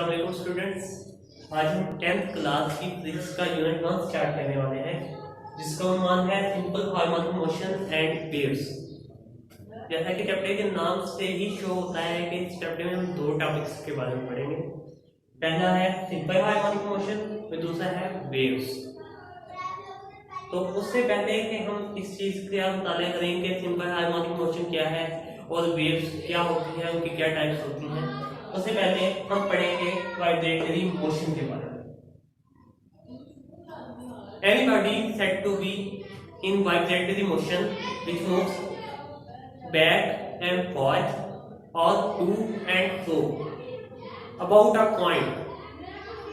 अस्सलाम वालेकुम स्टूडेंट्स। आज हम 10th क्लास की फिजिक्स का यूनिट 1 स्टार्ट करने वाले हैं, जिसका उन्वान है simple harmonic motion and waves. जैसा कि चैप्टर के नाम से ही शो होता है कि इस चैप्टर में हम दो टॉपिक्स के बारे में पढ़ेंगे। पहला है सिंपल हार्मोनिक मोशन और दूसरा है वेव्स। तो उससे पहले कि हम इस चीज का मुताला करेंगे सिंपल हार्मोनिक मोशन क्या है और वेव्स क्या होती है, उनकी क्या टाइप्स होती हैं, उससे पहले हम पढ़ेंगे वाइब्रेटरी मोशन के बारे में। Any body said to be in vibratory motion which moves back and forth or to and fro about a point,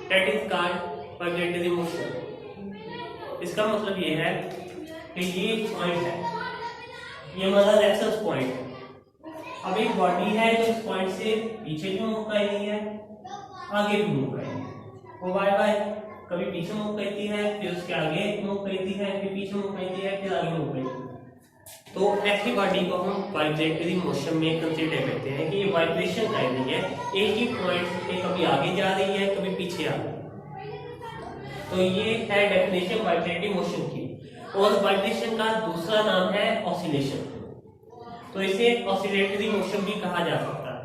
that is called vibratory motion. इसका मतलब ये है कि ये पॉइंट है, ये हमारा रेफरेंस पॉइंट है। अब एक बॉडी है जो इस पॉइंट से पीछे भी मूव कर रही है, आगे भी मूव कर रही है। वो बार बार कभी पीछे मूव करती है, फिर उसके आगे मूव करती है, फिर पीछे मूव करती है, फिर आगे मूव करती है। तो ऐसी बॉडी को हम वाइब्रेटरी मोशन में कंसीडर करते हैं कि ये वाइब्रेशन कर रही है, एक ही पॉइंट से कभी आगे जा रही है, कभी पीछे आ रही है। तो ये है डेफिनेशन वाइब्रेटरी मोशन की। और वाइब्रेशन का दूसरा नाम है ऑसिलेशन। तो इसे ऑसिलेटरी मोशन भी कहा जा सकता है।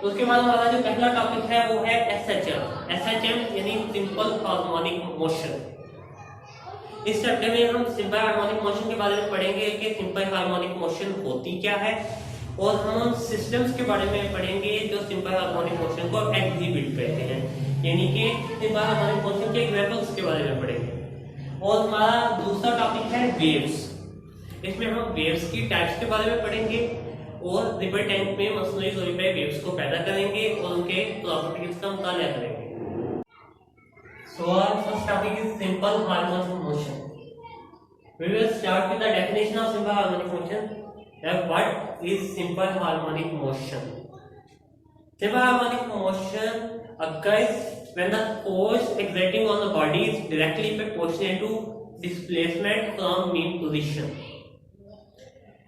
तो उसके बाद हमारा जो पहला टॉपिक है वो है एसएचएम। एसएचएम यानी सिंपल हार्मोनिक मोशन। इस चैप्टर में हम सिंपल हार्मोनिक मोशन के बारे में पढ़ेंगे कि सिंपल हार्मोनिक मोशन होती क्या है, और हम सिस्टम्स के बारे में पढ़ेंगे जो सिंपल हार्मोनिक मोशन को एग्जीक्यूट करते हैं, यानी कि सिंपल हार्मोनिक मोशन के एग्जांपल्स के बारे में पढ़ेंगे। और हमारा दूसरा टॉपिक है वेव्स। इसमें हम वेव्स की टाइप्स के बारे में पढ़ेंगे और रिवर टैंक में मसनूई तौर पे वेव्स को पैदा करेंगे और उनके प्रॉपर्टीज का मुताला करेंगे। So our first topic is simple harmonic motion. We will start with the definition of simple harmonic motion. What is simple harmonic motion? Simple harmonic motion occurs when the force exerting on the body is directly proportional to displacement from mean position,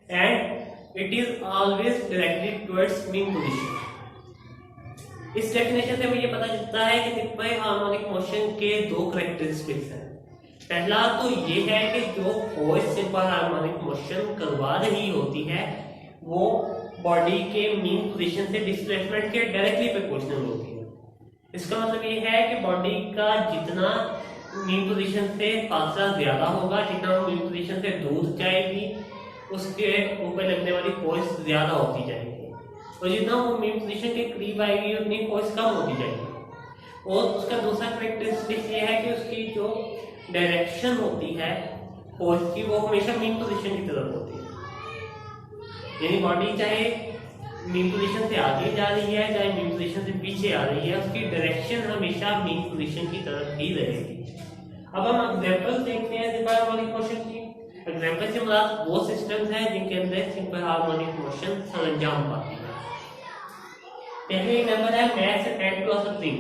and it is always directed towards mean position. इस definition से मुझे पता चलता है कि simple harmonic motion के दो characteristics हैं। पहला तो ये है कि जो फोर्स सिंपल हार्मोनिक मोशन करवा रही होती है वो बॉडी के मीन पोजीशन से डिस्प्लेसमेंट के डायरेक्टली प्रोपोर्शनल होती है। इसका मतलब ये है कि बॉडी का जितना मीन पोजीशन से फासला ज्यादा होगा, जितना मीन पोजीशन से दूर जाएगी, उसके ऊपर लगने वाली फोर्स ज्यादा होती जाएगी, और जितना वो मीन पोजीशन के करीब आएगी उतनी फोर्स कम होती जाएगी। और उसका दूसरा कैरेक्टरिस्टिक ये है कि उसकी जो डायरेक्शन होती है फोर्स की वो हमेशा मीन पोजीशन की तरफ होती है। यानी बॉडी चाहे मीन पोजीशन से आगे जा रही है चाहे मीन पोजीशन से पीछे आ रही है, उसकी डायरेक्शन हमेशा मीन पोजीशन की तरफ ही रहेगी। अब हम एग्जांपल देखते हैं सिंपल हार्मोनिक मोशन की। एग्जांपल से मुराद वो सिस्टम्स हैं जिनके अंदर सिंपल हार्मोनिक मोशन सरंजाम पाती है। पहले एग्जांपल है magnet attach to a spring,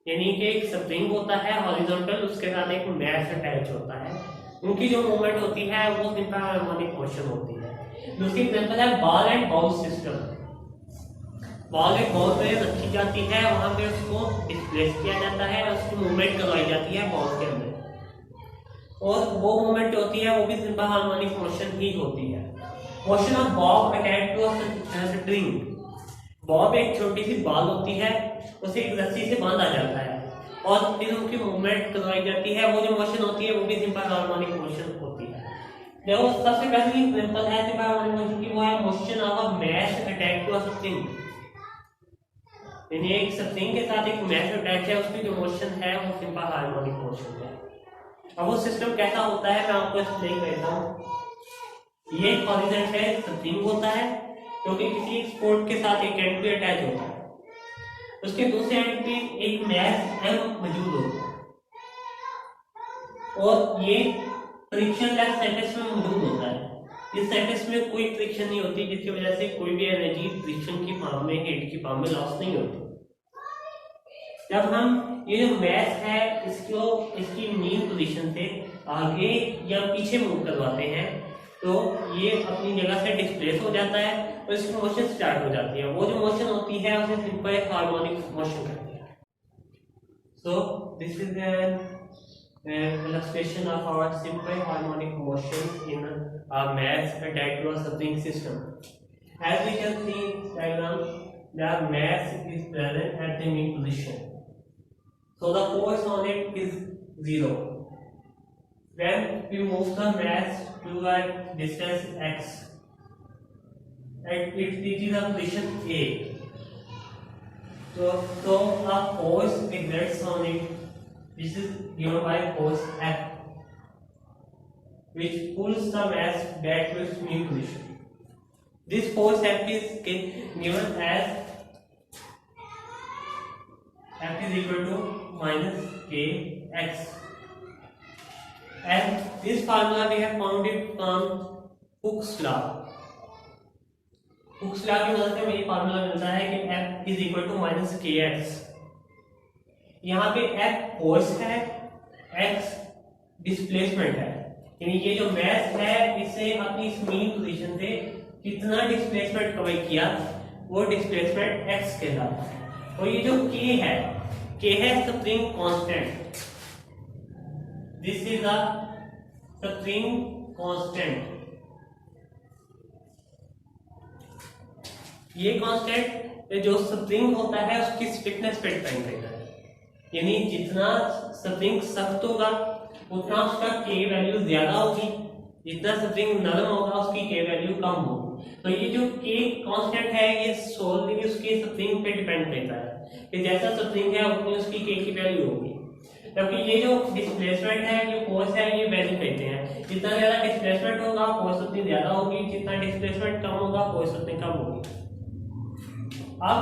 यानी कि एक स्प्रिंग होता है हॉरिजॉन्टल, उसके साथ एक मैग्नेट अटैच होता है, उनकी जो मूवमेंट होती है वो सिंपल हार्मोनिक मोशन होती है। दूसरी एग्जांपल है ball and bowl system. Ball एक बॉल पे रखी जाती है, वहां पे उसको डिस्प्लेस किया जाता है, उसकी मूवमेंट करवाई जाती है बॉल के अंदर, और वो मूवमेंट होती है वो भी सिंपल हार्मोनिक मोशन ही होती है। Motion of bob attach to a string. Bob एक छोटी सी बॉल होती है, उसे एक रस्सी से बांधा जाता है और फिर उनकी मूवमेंट करवाई जाती है। वो जो मोशन होती है वो भी सिंपल हार्मोनिक मोशन होती है। देखो सबसे पहली एग्जांपल है सिंपल हार्मोनिक मोशन की, वो है motion of a mass attach to a spring. यानी एक स्प्रिंग के साथ एक मैश अटैच है, उसकी जो मोशन है वो सिंपल हार्मोनिक मोशन है। अब वो सिस्टम कैसा होता है मैं आपको एक्सप्लेन करता हूँ। ये हॉरिजॉन्टल स्प्रिंग होता है क्योंकि किसी एक स्पोर्ट के साथ एक एंड पे अटैच होता है, उसके दूसरे एंड पे एक मैश एम मौजूद होता है, और ये फ्रिक्शन लेस सरफेस में मौजूद होता है। इस सरफेस में कोई फ्रिक्शन नहीं होती, जिसकी वजह से कोई भी एनर्जी फ्रिक्शन की फॉर्म में हीट की फॉर्म में लॉस नहीं होती। जब हम ये जो मैश है इसको इसकी मीन पोजीशन से आगे या पीछे मूव करवाते हैं तो ये अपनी जगह से डिस्प्लेस हो जाता है और इसकी मोशन स्टार्ट हो जाती है। वो जो मोशन होती है उसे सिंपल हार्मोनिक मोशन कहते हैं। So this is an illustration of our simple harmonic motion in a mass attached to a spring system. As we can see in this diagram, the mass is present at the mean position, so the force on it is 0. When we move the mass to a distance x and it reaches a position A, so a force exerts on it, which is given by force F, which pulls the mass back to its mean position. This force F is given as F is equal to minus kx, and this formula we have found it from Hooke's law. Hooke's law की मदद से हमें ये formula मिलता है कि F is equal to minus kx. यहाँ पे F फोर्स है, x डिस्प्लेसमेंट है, यानी ये जो मास है इसे अपनी इस मीन पोजीशन से कितना डिस्प्लेसमेंट कवर किया वो डिस्प्लेसमेंट x कहलाता है। और ये जो k है spring constant, this is a spring constant. ये कांस्टेंट जो स्प्रिंग होता है उसकी स्टिफनेस पे डिपेंड करता है, यानी जितना स्प्रिंग सख्त होगा उतना उसका के वैल्यू ज्यादा होगी, जितना स्प्रिंग नरम होगा उसकी के वैल्यू कम होगी। तो ये जो के कांस्टेंट है ये सोलली उसके स्प्रिंग पे डिपेंड करता है कि जैसा स्प्रिंग है उतनी उसकी के की वैल्यू होगी। जबकि ये जो डिस्प्लेसमेंट है ये फोर्स है ये वैल्यू कहते हैं, जितना ज्यादा डिस्प्लेसमेंट होगा फोर्स उतनी ज्यादा होगी, जितना डिस्प्लेसमेंट कम होगा फोर्स उतनी कम होगी। अब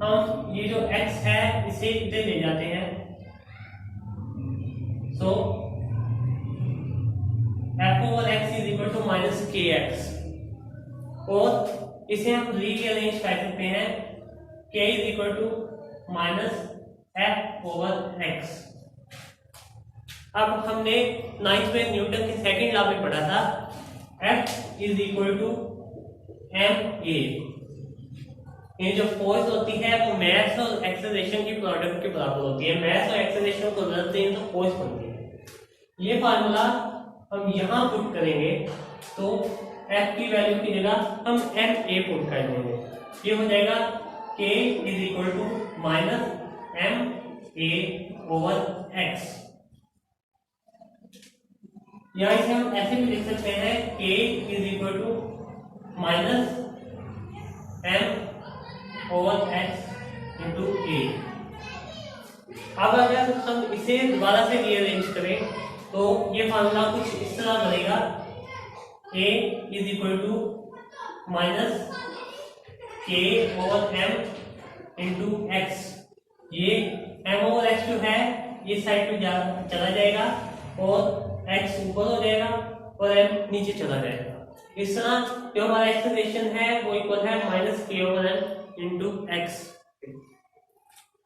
हम ये जो x है इसे इधर ले जाते हैं, सो f over x is equal to minus kx, और इसे हम रीअरेंज कर सकते हैं k is equal to minus f over x। अब हमने 9th में न्यूटन के सेकंड लॉ में पढ़ा था F is equal to ma, ये जो फोर्स होती है वो मास और एक्सेलरेशन की प्रोडक्ट के बराबर होती है। मास और एक्सेलरेशन को रद्द दें तो फोर्स बनती है। ये फार्मूला हम यहाँ पुट करेंगे तो F की वैल्यू की जगह हम ma पुट कर देंगे, ये हो जाएगा k is equal to minus ma over x। या इसे हम ऐसे भी लिख सकते हैं k is equal to minus m over x into A. अब अगर हम इसे दोबारा से रीअरेंज करें तो ये फार्मूला कुछ इस तरह बनेगा, a is equal to minus k over m into x. ये m ओवर x जो है ये साइड पे चला जाएगा और x ऊपर हो जाएगा और m नीचे चला जाएगा। इस तरह जो हमारा एक्सेलरेशन है वो इक्वल है minus k over m into x.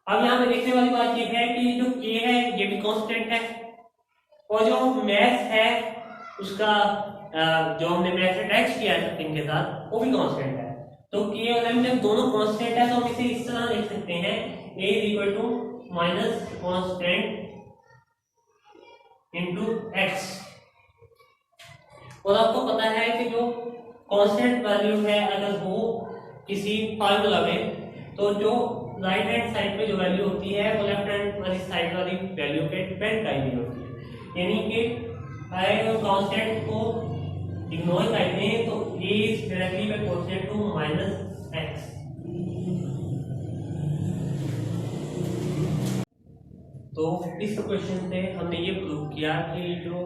अब यहाँ पे देखने वाली बात ये है कि जो k है ये भी कांस्टेंट है और जो मास है उसका जो हमने मास अटैच किया है स्प्रिंग के साथ वो भी कांस्टेंट है। तो k और m जब दोनों कांस्टेंट है तो हम इसे इस तरह लिख सकते हैं a is equal to minus constant into x. और आपको पता है कि जो कांस्टेंट वैल्यू है अगर वो किसी फार्मूला में तो जो राइट हैंड साइड पे जो वैल्यू होती है वो लेफ्ट हैंड वाली साइड वाली वैल्यू पे डिपेंड करनी होती है, यानी कि अगर कांस्टेंट को इग्नोर कर दें तो a is directly proportional to minus x। तो इस क्वेश्चन से हमने ये प्रूव किया कि जो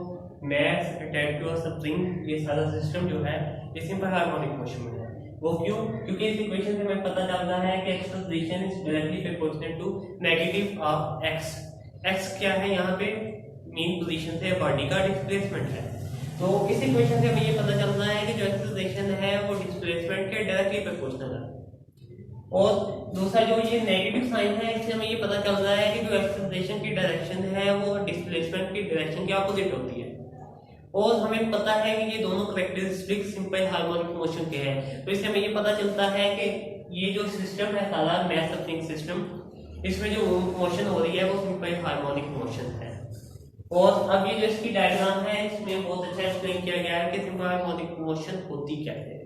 मास अटैच्ड टू अ स्प्रिंग ये सारा सिस्टम जो है ये सिंपल हार्मोनिक मोशन में है। वो क्यों? क्योंकि इस इक्वेशन से हमें पता चलता है कि acceleration is directly proportional to negative of x। x क्या है यहाँ पे? मीन पोजीशन से बॉडी का डिस्प्लेसमेंट है। तो इस इक्वेशन से हमें ये पता चलता है कि जो एक्सेलरेशन है वो डिस्प्लेसमेंट के डायरेक्टली प्रोपोर्शनल है। और दूसरा जो ये नेगेटिव साइन है इससे हमें ये पता चल रहा है कि जो एक्सेलरेशन की डायरेक्शन है वो डिस्प्लेसमेंट की डायरेक्शन के ऑपोजिट होती है। और हमें पता है कि ये दोनों करेक्टरिस्टिक सिंपल हार्मोनिक मोशन के हैं, तो इससे हमें ये पता चलता है कि ये जो सिस्टम है सारा मैथ सफरिंग सिस्टम, इसमें जो मोशन हो रही है वो सिंपल हार्मोनिक मोशन है। और अब ये जो इसकी डायग्राम है इसमें बहुत अच्छा एक्सप्लेन किया गया है कि सिंपल हार्मोनिक मोशन होती क्या है।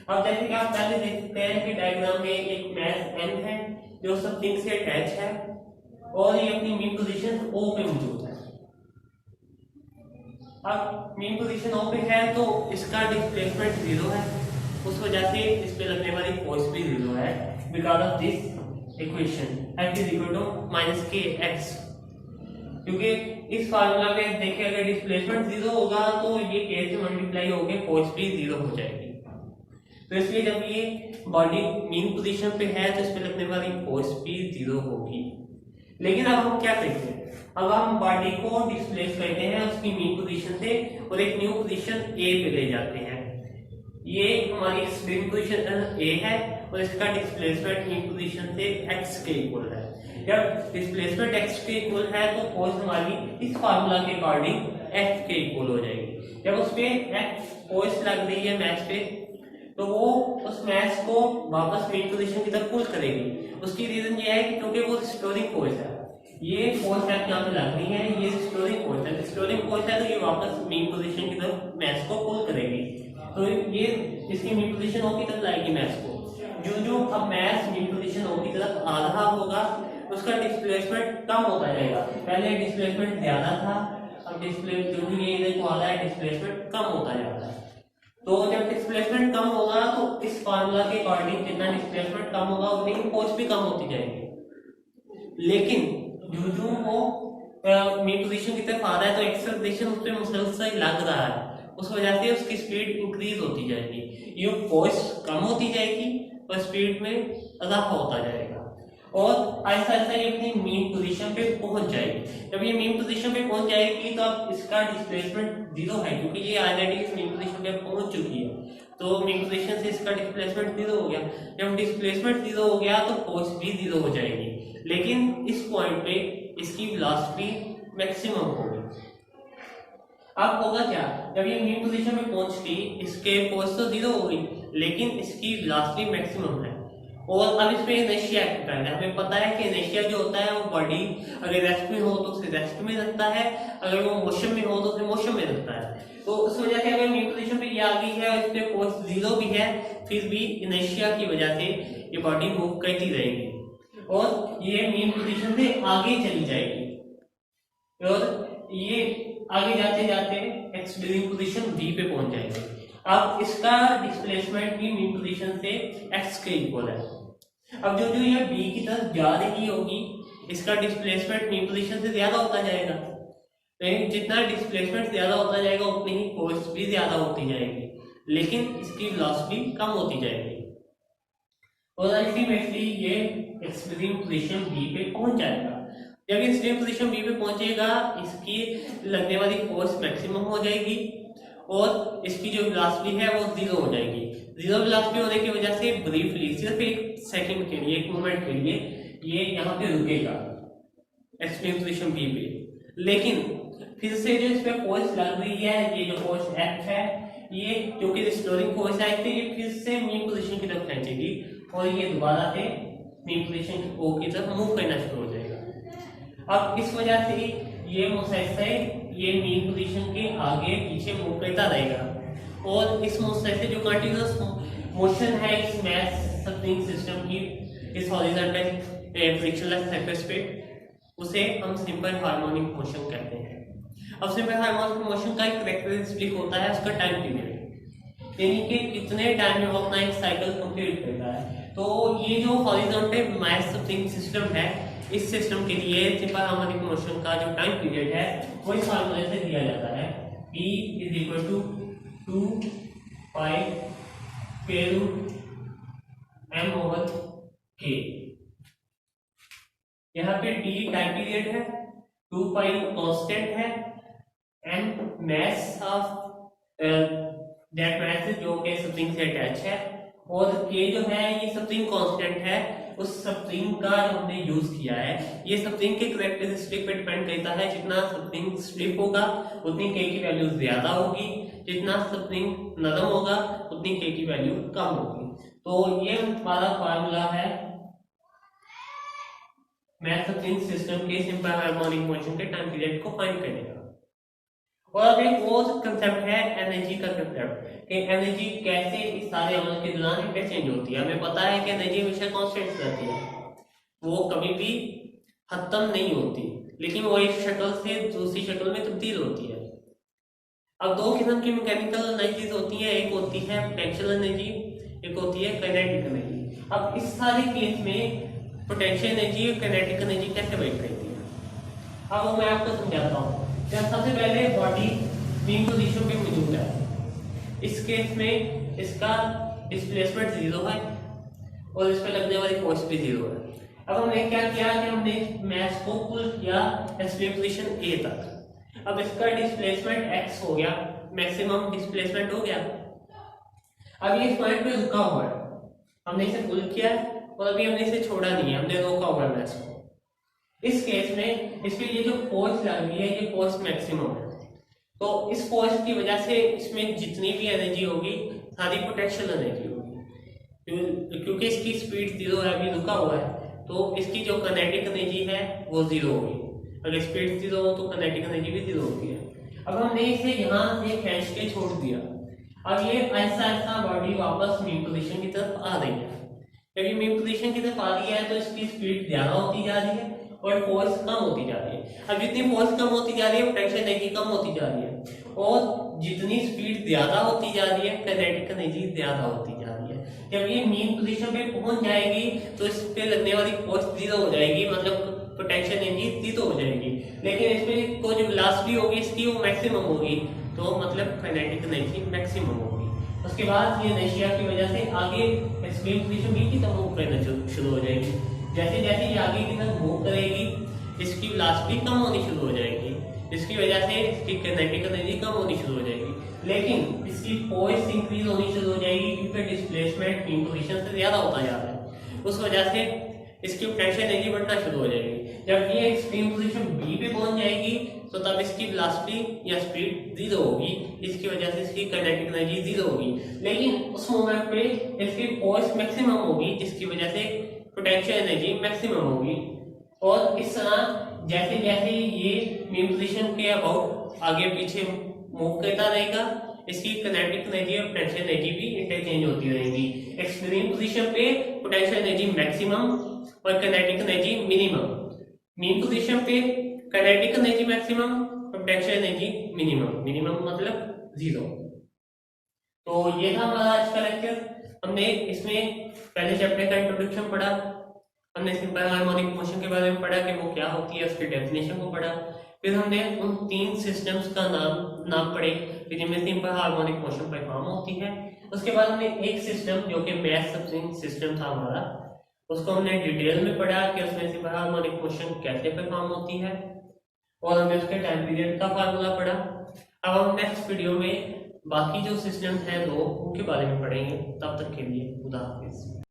अब जैसे कि आप पहले देख सकते हैं कि डायग्राम में एक मैथ एन है जो सफरिंग से अटैच है और ये अपनी मीन पोजीशन ओ पे मौजूद है। अब मीन पोजीशन ओ पे है तो इसका डिस्प्लेसमेंट 0 है, उस वजह से इस पे लगने वाली फोर्स भी 0 है because of this equation F is equal to -kx। क्योंकि इस फार्मूला में देखिए अगर डिस्प्लेसमेंट 0 होगा तो ये k से मल्टीप्लाई होकर फोर्स भी 0 हो जाएगी। तो इसलिए जब ये बॉडी मीन पोजीशन पे है तो इस पे लगने वाली फोर्स भी 0 होगी। लेकिन अब हम क्या करते हैं, अब हम बॉडी को डिस्प्लेस करते हैं उसकी मीन पोजीशन से और एक न्यू पोजीशन ए पे ले जाते हैं। ये हमारी स्प्रिंग पोजीशन ए है और इसका डिस्प्लेसमेंट मीन पोजीशन से x के इक्वल है। जब डिस्प्लेसमेंट x के इक्वल है तो फोर्स हमारी इस फार्मूला के अकॉर्डिंग F के इक्वल हो जाएगी। जब उस पे F फोर्स लग रही है मैच पे तो वो उस मैच को वापस मीन पोजीशन की तरफ पुल करेगी। उसकी रीजन ये है कि क्योंकि वो रिस्टोरिंग फोर्स है, ये फोर्स यहाँ पे लग रही है, ये रिस्टोरिंग फोर्स है, रिस्टोरिंग फोर्स है तो ये वापस मीन पोजीशन की तरफ मैच को पुल करेगी। तो ये इसकी मीन पोजीशन ओ की तरफ लाएगी मैच को। जो जो अब मैच मीन पोजीशन ओ की तरफ आ रहा होगा उसका डिस्प्लेसमेंट कम होता जाएगा। पहले डिस्प्लेसमेंट ज्यादा था, अब जो भी ये इधर को आ रहा है डिस्प्लेसमेंट कम होता जाता है। तो जब डिस्प्लेसमेंट कम होगा तो इस फार्मूला के अकॉर्डिंग जितना डिस्प्लेसमेंट कम होगा उतनी ही फोर्स भी कम होती जाएगी। लेकिन जो जो वो मीन पोजीशन की तरफ आ रहा है तो एक्सेलरेशन उस पर मुसलसल लग रहा है, उस वजह से उसकी स्पीड इंक्रीज होती जाएगी। ये फोर्स कम होती जाएगी और स्पीड में इजाफा होता जाएगा और ऐसा ऐसा ये अपनी मीन पोजीशन पे पहुंच जाएगी। जब ये मीन पोजीशन पे पहुंच जाएगी तो अब इसका डिस्प्लेसमेंट 0 है क्योंकि ये ऑलरेडी इस मीन पोजीशन पे पहुंच चुकी है, तो मीन पोजीशन से इसका डिस्प्लेसमेंट 0 हो गया। जब डिस्प्लेसमेंट 0 हो गया तो फोर्स भी 0 हो जाएगी, लेकिन इस पॉइंट पे इसकी वेलोसिटी मैक्सिमम होगी। अब होगा क्या, जब ये मीन पोजीशन में पहुंच गई इसके फोर्स तो 0 हो गई लेकिन इसकी वेलोसिटी मैक्सिमम है। और अब इस पे इनर्शिया एक्ट करना है। हमें पता है कि इनर्शिया जो होता है वो बॉडी अगर रेस्ट में हो तो उसे रेस्ट में रखता है, अगर वो मोशन में हो तो उसे मोशन में रखता है। तो उस वजह से अगर मीन पोजीशन पे ये आ गई है और इस पे फोर्स 0 भी है फिर भी इनर्शिया की वजह से ये बॉडी मूव करती रहेगी और ये मीन पोजीशन से आगे चली जाएगी और ये आगे जाते जाते एक्सप्लोरिंग पोजीशन बी पे पहुंच जाएगी। अब इसका डिस्प्लेसमेंट भी मीन पोजीशन से x के इक्वल है। अब जो जो ये b की तरफ जा रही होगी इसका डिस्प्लेसमेंट मीन पोजीशन से ज्यादा होता जाएगा, लेकिन जितना डिस्प्लेसमेंट ज्यादा होता जाएगा उतनी ही फोर्स भी ज्यादा होती जाएगी, लेकिन इसकी वेलोसिटी कम होती जाएगी और अल्टीमेटली ये एक्सप्लोरिंग पोजीशन बी पे पहुंच जाएगा। जब ये एक्सप्लोरिंग पोजीशन बी पे पहुंचेगा इसकी लगने वाली फोर्स मैक्सिमम हो जाएगी और इसकी जो वेलोसिटी है वो 0 हो जाएगी। 0 वेलोसिटी होने की वजह से ब्रीफली सिर्फ एक सेकंड के लिए, एक मोमेंट के लिए ये यहाँ पे रुकेगा एक्सप्लोरिंग पोजीशन बी पे। लेकिन फिर से जो इस पे फोर्स लग रही है, ये जो फोर्स F है, ये जो कि रिस्टोरिंग फोर्स है तो ये फिर से मीन पोजीशन की तरफ खींचेगी और ये दोबारा से मीन पोजीशन ओ की तरफ मूव करना शुरू हो जाएगा। अब इस वजह से ये मुसलसल ये मीन पोजीशन के आगे पीछे मूव करता रहेगा और इस मुसलसल जो कंटीन्यूअस मोशन है इस मैथ सफरिंग सिस्टम की इस हॉरिजॉन्टल फ्रिक्शनलेस सरफेस पे, उसे हम सिंपल हार्मोनिक मोशन कहते हैं। अब सिंपल हार्मोनिक मोशन का एक कैरेक्टरिस्टिक होता है उसका टाइम पीरियड, यानी कि कितने टाइम में वो अपना एक साइकिल कंप्लीट करता है। तो ये जो हॉरिजॉन्टल मैथ सफरिंग सिस्टम है इस सिस्टम के लिए सिंपल हार्मोनिक मोशन का जो टाइम पीरियड है वो इस फार्मूले से दिया जाता है p = 2 पाई k/m/k। यहाँ पे t टाइम पीरियड है, 2 पाई कांस्टेंट है, m mass of that mass जो के स्प्रिंग से अटैच है और k जो है ये स्प्रिंग कांस्टेंट है उस स्प्रिंग का जो हमने यूज किया है, ये स्प्रिंग के कैरेक्टरिस्टिक पे डिपेंड करता है। जितना स्प्रिंग स्टिफ होगा उतनी के की वैल्यू ज्यादा होगी, जितना स्प्रिंग नरम होगा उतनी के की वैल्यू कम होगी। तो ये हमारा फार्मूला है मैथ स्प्रिंग सिस्टम के सिंपल हार्मोनिक मोशन के टाइम पीरियड को फाइंड करने का। और अब एक और कंसेप्ट है एनर्जी का कंसेप्ट, कि एनर्जी कैसे इस सारे अमल के दौरान इंटरचेंज होती है। हमें पता है कि एनर्जी हमेशा कांस्टेंट रहती है, वो कभी भी खत्म नहीं होती, लेकिन वो एक शक्ल से दूसरी शक्ल में तब्दील होती है। अब दो किस्म की मैकेनिकल एनर्जीज होती है, एक होती है पोटेंशियल एनर्जी, एक होती है काइनेटिक एनर्जी। अब इस सारे केस में पोटेंशियल एनर्जी और काइनेटिक एनर्जी कैसे वर्क करती है, अब वो मैं आपको समझाता हूँ। सबसे पहले बॉडी मीन पोजीशन पे मौजूद है, इस केस में इसका डिस्प्लेसमेंट 0 है और इस पे लगने वाली फोर्स भी 0 है। अब हमने क्या किया कि हमने मैस को पुल किया एसपी पोजीशन ए तक। अब इसका डिस्प्लेसमेंट x हो गया, मैक्सिमम डिस्प्लेसमेंट हो गया। अब ये इस पॉइंट पे रुका हुआ है, हमने इसे पुल किया और अभी हमने इसे छोड़ा नहीं है, हमने रोका हुआ है मैस को। इस केस में इसके ये जो फोर्स लग रही है ये फोर्स मैक्सिमम है, तो इस फोर्स की वजह से इसमें जितनी भी एनर्जी होगी सारी पोटेंशियल एनर्जी होगी, क्योंकि इसकी स्पीड 0 है, अभी रुका हुआ है, तो इसकी जो काइनेटिक एनर्जी है वो 0 होगी। अगर स्पीड 0 हो तो काइनेटिक एनर्जी भी 0 होती है। अब हमने इसे यहाँ से खींच के छोड़ दिया, अब ये ऐसा ऐसा बॉडी वापस मीन पोजीशन की तरफ आ रही है। जब ये मीन पोजीशन की तरफ आ रही है तो इसकी स्पीड ज्यादा होती जा रही है और फोर्स कम होती जा रही है। अब जितनी फोर्स कम होती जा रही है पोटेंशियल एनर्जी कम होती जा रही है, और जितनी स्पीड ज्यादा होती जा रही है काइनेटिक एनर्जी ज्यादा होती जा रही है। जब ये मीन पोजीशन पे पहुंच जाएगी तो इस पे लगने वाली फोर्स 0 हो जाएगी, मतलब पोटेंशियल एनर्जी 0 हो जाएगी, लेकिन इसमें को जो वेलोसिटी होगी इसकी वो मैक्सिमम होगी, तो मतलब काइनेटिक एनर्जी मैक्सिमम होगी। उसके बाद ये इनर्शिया की वजह से आगे मीन पोजीशन बी की तरफ मूव करना शुरू हो जाएगी। जैसे जैसे ये आगे की तरफ मूव करेगी इसकी वेलोसिटी कम होनी शुरू हो जाएगी, इसकी वजह से इसकी काइनेटिक एनर्जी कम होनी शुरू हो जाएगी, लेकिन इसकी फोर्स इंक्रीज होनी शुरू हो जाएगी क्योंकि डिस्प्लेसमेंट मीन पोजीशन से ज्यादा होता जा रहा है। उस वजह से इसकी पोटेंशियल एनर्जी बढ़ना शुरू हो जाएगी। जब ये एक्सट्रीम पोजीशन बी पे पहुंच जाएगी तो तब इसकी वेलोसिटी या स्पीड 0 होगी, इसकी वजह से इसकी काइनेटिक एनर्जी 0 होगी, लेकिन उस मोमेंट पे इसकी फोर्स मैक्सिमम होगी जिसकी वजह से पोटेंशियल एनर्जी मैक्सिमम होगी। और इस तरह जैसे जैसे ये मीन पोजीशन के अबाउट आगे पीछे मूव करता रहेगा इसकी काइनेटिक एनर्जी और पोटेंशियल एनर्जी भी इंटरचेंज होती रहेगी। एक्सट्रीम पोजीशन पे पोटेंशियल एनर्जी मैक्सिमम और kinetic energy minimum, mean position पे काइनेटिक एनर्जी मैक्सिमम और पोटेंशियल एनर्जी मिनिमम, मिनिमम मतलब 0। तो ये था हमारा आज का लेक्चर। हमने इसमें पहले चैप्टर का इंट्रोडक्शन पढ़ा, हमने सिंपल हार्मोनिक मोशन के बारे में पढ़ा कि वो क्या होती है, उसकी डेफिनेशन को पढ़ा, फिर हमने उन 3 सिस्टम्स का नाम पढ़े जिनमें सिंपल हार्मोनिक मोशन परफॉर्म होती है। उसके बाद हमने एक सिस्टम जो कि मैथ स्प्रिंग सिस्टम था हमारा, उसको हमने डिटेल में पढ़ा कि उसमें सिंपल हार्मोनिक मोशन कैसे परफॉर्म होती है, और हमने उसके टाइम पीरियड का फार्मूला पढ़ा। अब हम नेक्स्ट वीडियो में बाकी जो सिस्टम्स हैं 2 उनके बारे में पढ़ेंगे। तब तक के लिए खुदा हाफिज।